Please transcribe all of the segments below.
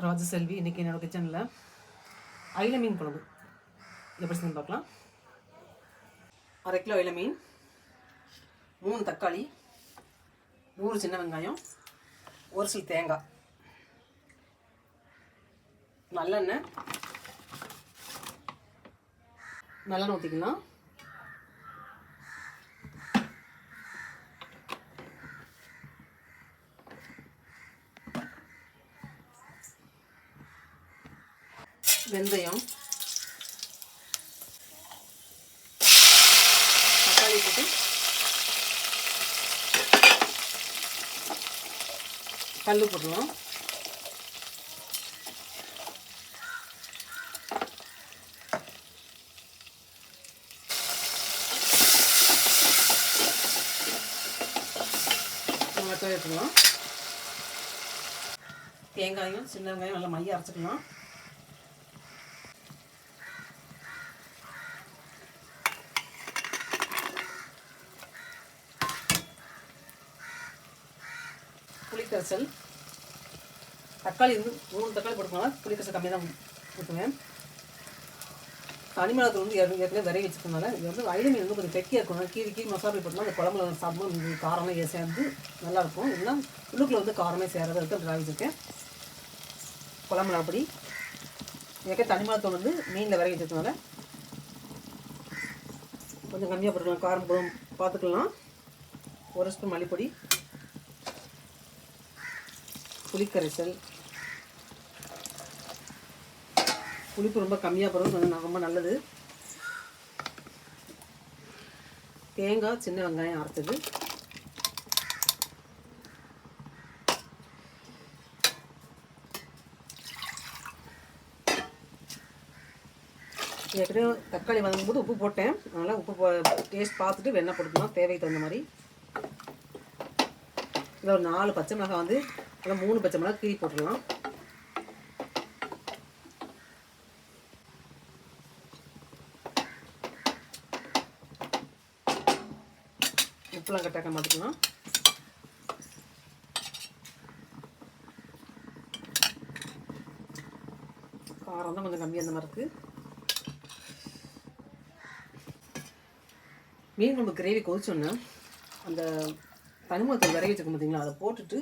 ராஜசெல்வி. இன்றைக்கி என்னோடய கிச்சனில் அயில மீன் குழம்பு எப்படி செஞ்சு பார்க்கலாம். 1/2 கிலோ அயில மீன், 3 தக்காளி, 100 சின்ன வெங்காயம், ஒரு சில தேங்காய், நல்லெண்ணெய் ஊற்றிக்கலாம். வெந்தயம், தக்காளி போட்டு கல் போட்டுருவோம். வெங்காயம் எடுத்துக்கலாம். தேங்காயும் சின்ன வெங்காயம் நல்லா மைய அரைச்சிக்கலாம். புளிக்கரைசல், தக்காளி வந்து 3 தக்காளி போட்டுக்கோங்க. புளிக்கரைசல் கம்மியாக தான் ஊற்றுவேன். தனிமிளகாத்தூள் வந்து ஏற்கனவே விரைவி வச்சுருக்கனால இது வந்து அயில மீன் வந்து கொஞ்சம் கெட்டியாக இருக்கணும். கீரி மசாலா போட்டோம்னா அந்த குழம்புல சாப்பிடும்போது காரம்லாம் சேர்ந்து நல்லாயிருக்கும். இல்லைன்னா உள்ளுக்குள்ள வந்து காரமே சேராத இருக்கு. அப்படி வச்சுருக்கேன். குழம்புல அப்படி ஏற்கனவே தனிமிளகாத்தூள் வந்து மீனில் விரைவி வச்சுருக்கனால கொஞ்சம் கம்மியாக போட்டுக்கலாம். காரம் பார்த்துக்கலாம். 1 ஸ்பூன் மல்லிப்பொடி, புளிக்கரைசல், புளிப்பு ரொம்ப கம்மியாக போடுறது கொஞ்சம் ரொம்ப நல்லது. தேங்காய், சின்ன வெங்காயம் அரைச்சது, ஏற்கனவே தக்காளி வதங்கும்போது உப்பு போட்டேன். அதனால் உப்பு டேஸ்ட் பார்த்துட்டு வெண்ணெய் போட்டுக்கலாம் தேவைக்கு தகுந்த மாதிரி. இதில் ஒரு 4 பச்சை மிளகாய் வந்து 3 பச்சை மிளகாய் கீரி போட்டுடலாம். உப்புலாம் கட்டாக்க மாற்றிக்கலாம். காரம் தான் கொஞ்சம் கம்மியாக அந்த மாதிரி இருக்குது. மீன் குழம்பு கிரேவி கொதிச்சோன்னா அந்த தனிமிளகாத்தூள் விரைவி வச்சுக்க பார்த்தீங்களா, அதை போட்டுட்டு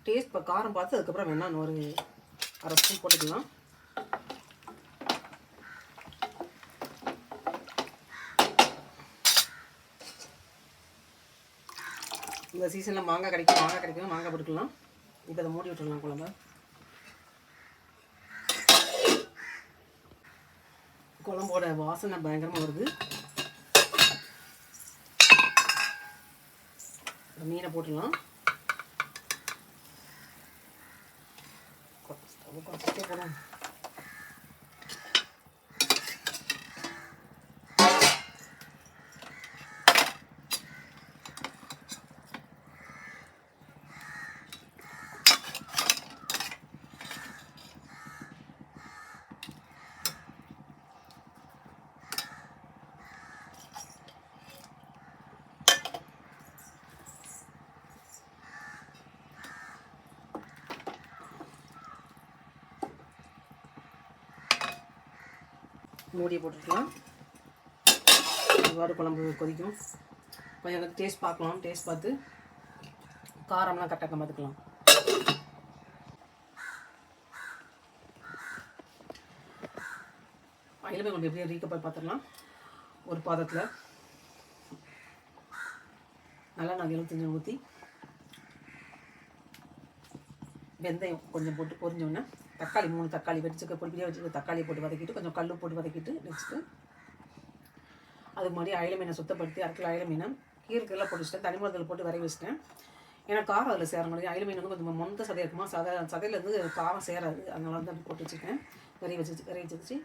டேஸ்ட் காரம் பார்த்து அதுக்கப்புறம் வேணால் ஒரு 1/2 ஸ்பூன் போட்டுக்கலாம். இந்த சீசனில் மாங்காய் கிடைக்கும். மாங்காய் போட்டுக்கலாம். இப்போ அதை மூடி விட்டுடலாம் குழம்பு. குழம்போட வாசனை பயங்கரமாக வருது. மீனை போட்டுடலாம். போடலாம். மூடியை போட்டுக்கலாம். வாடு குழம்பு கொதிக்கும். கொஞ்சம் எனக்கு டேஸ்ட் பார்க்கலாம். டேஸ்ட் பார்த்து காரம்லாம் கரெக்டாக பார்த்துக்கலாம். அயில மீன் எப்படியும் ரீக்கப்பாய் பார்த்துடலாம். ஒரு பாத்திரத்தில் நல்லா நான் 75 ஊற்றி வெந்தயம் கொஞ்சம் போட்டு பொரிஞ்சோன்னே தக்காளி 3 தக்காளி வெடிச்சுக்க பொடியாக வச்சுக்க தக்காளியை போட்டு வதக்கிட்டு கொஞ்சம் கல் போட்டு வதக்கிட்டு நெக்ஸ்ட்டு அதுக்கு முன்னாடி அயில மீனை சுத்தப்படுத்தி 1/2 கிலோ அயில மீனை கீரைக்கெல்லாம் போட்டு வச்சுட்டேன். தனிமிளகாத்தூள் போட்டு வரைய வச்சுட்டேன். ஏன்னா காரம் அதில் சேர முடியும். அயில மீன் வந்து கொஞ்சம் மொந்த சதையாக இருக்குமா, சதையிலேருந்து காரம் சேராது. அதனால வந்து அப்படி போட்டு வச்சுருக்கேன். வரைய வச்சு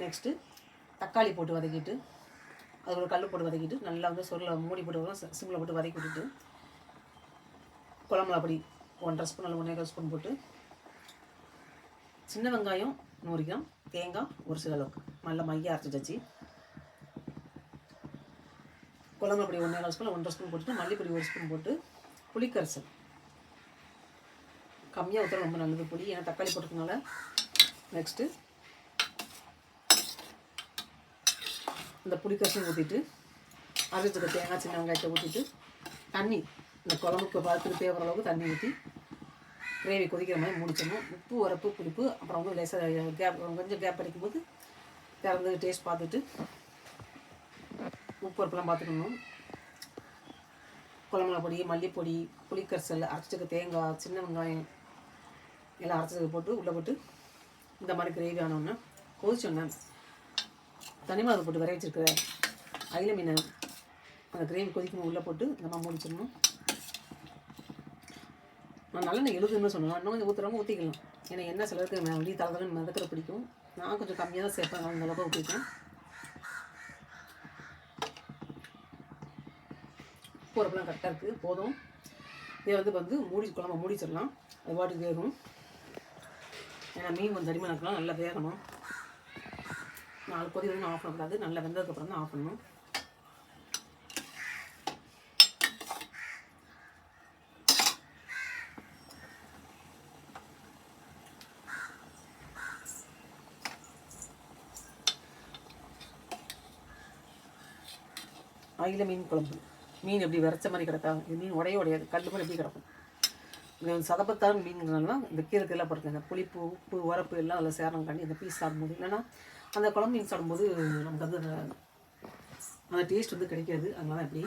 நெக்ஸ்ட்டு தக்காளி போட்டு வதக்கிட்டு அது ஒரு கல் போட்டு வதக்கிட்டு நல்லா வந்து சொல்ல மூடி போட்டு சிம்மில் போட்டு வதக்கி விட்டுட்டு குழம்புல அப்படி 1/2 ஸ்பூன் அல்ல 1/2 ஸ்பூன் போட்டு சின்ன வெங்காயம் 100 கிராம், தேங்காய் ஒரு சில அளவுக்கு நல்லா மைய அரைச்சி வச்சு குழம்பு அப்படி 1/4 ஸ்பூன் 1.5 ஸ்பூன் போட்டுட்டு மல்லிப்பொடி 1 ஸ்பூன் போட்டு புளிக்கரைசல் கம்மியாக ஊற்றுறது ரொம்ப நல்லது புளி, ஏன்னா தக்காளி போட்டுக்கனால. நெக்ஸ்ட்டு இந்த புளி கரைசல் ஊற்றிட்டு அரைச்சிருக்க தேங்காய் சின்ன வெங்காயத்தை ஊற்றிட்டு தண்ணி இந்த குழம்புக்கு பார்த்துட்டு தேவையான அளவுக்கு தண்ணி ஊற்றி கிரேவி கொதிக்கிற மாதிரி முடிச்சிடணும். உப்பு, உரப்பு, புளிப்பு, அப்புறம் வந்து லேசாக கொஞ்சம் கேப் அடிக்கும்போது திறந்து டேஸ்ட் பார்த்துட்டு உப்பு உரப்பெல்லாம் பார்த்துக்கணும். குழம்புல பொடி, மல்லிப்பொடி, புளிக்கரைசல், அரைச்சிக்க தேங்காய், சின்ன வெங்காயம் எல்லாம் அரைச்சதுக்கு போட்டு உள்ளே போட்டு இந்த மாதிரி கிரேவி ஆனோன்னா கொதிச்சோன்னே தனிமிளகு போட்டு விரைய வச்சுருக்கிற அயில மீனை அந்த கிரேவி கொதிக்கணும் உள்ளே போட்டு இந்த மாதிரி முடிச்சிடணும். நான் நல்லெண்ணெய் எழுதுன்னு சொன்னேன். இன்னும் கொஞ்சம் ஊற்றுறவங்க ஊற்றிக்கலாம். ஏன்னா எண்ணெய் சிலருக்கு வெளியே தளர்ந்து மிதக்கிற பிடிக்கும். நான் கொஞ்சம் கம்மியாக தான் சேர்ப்பேன். அந்த அளவுக்கு ஊற்றிட்டேன். உரப்பெல்லாம் கரெக்டாக இருக்குது, போதும். இதை வந்து குழம்பு மூடிச்சிடலாம். அது பாட்டுக்கு வேகும். ஏன்னா மீன் கொஞ்சம் தடிமனாக இருக்கலாம், நல்லா வேகணும். 4 கொதி வரைக்கும் ஆஃப் பண்ணக்கூடாது. நல்லா வெந்ததுக்கப்புறம் தான் ஆஃப் பண்ணணும். அயில மீன் குழம்பு. மீன் எப்படி விரைச்ச மாதிரி கிடக்கா, இது மீன் உடையாது, கல் மாதிரி எப்படி கிடக்கும். இது சதப்பத்தான மீன்கிறதுனால தான் இந்த கீரைக்கெல்லாம் போட்டுருக்கேன். இந்த புளிப்பு, உப்பு, உரப்பு எல்லாம் அதில் சேரம் காண்டி இந்த பீஸ் சாப்பிடும்போது, இல்லைன்னா அந்த குழம்பு மீன் சாப்பிடும்போது நமக்கு வந்து அந்த டேஸ்ட் வந்து கிடைக்காது. அதனால தான் இப்படி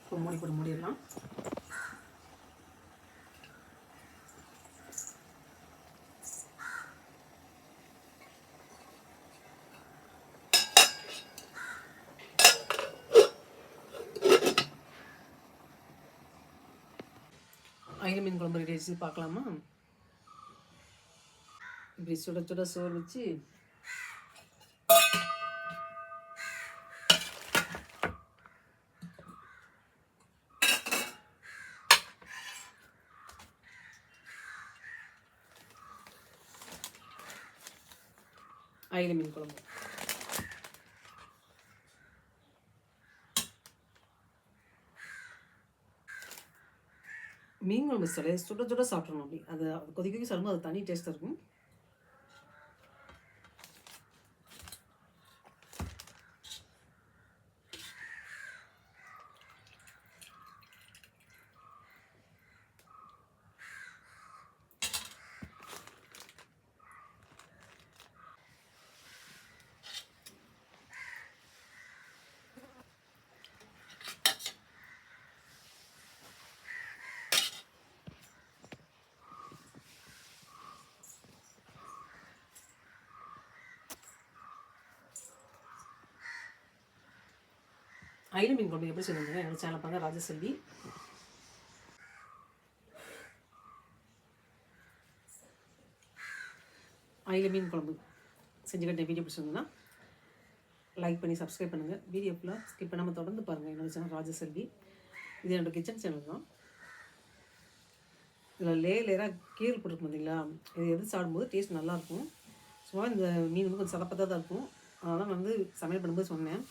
இப்போ மூடி போட்டு மூடிடலாம். அயில மீன் குழம்பு ரெடி ஆச்சு, பார்க்கலாமா? இப்படி சுட சுட சோறு வச்சு அயில மீன் குழம்பு. மீன் குழம்பு சிலையை சுட சுட சாப்பிட்றணும். அப்படி அது கொதிக்க சாப்பிடும்போது அது தனி டேஸ்ட்டாக இருக்கும். அயில மீன் குழம்பு எப்படி சொல்லுங்க என்னோட சேனல் பாருங்க, ராஜசெல்வி. அயில மீன் குழம்பு செஞ்சுக்கிட்ட வீடியோ பிடிச்சிருந்ததுன்னா லைக் பண்ணி சப்ஸ்கிரைப் பண்ணுங்கள். வீடியோ ஃபுல்லாக ஸ்கிப் பண்ணாமல் தொடர்ந்து பாருங்கள். என்னோட சேனல் ராஜசெல்வி. இது என்னோடய கிச்சன் சேனல் தான். இதில் லேயராக கீரை போட்டுருக்கும் பார்த்தீங்களா, இது எது சாப்பிடும்போது டேஸ்ட் நல்லாயிருக்கும். சும்மா இந்த மீன் வந்து கொஞ்சம் சலப்பத்தாக தான் இருக்கும். அதனால் நான் வந்து சமையல் பண்ணும்போது சொன்னேன்.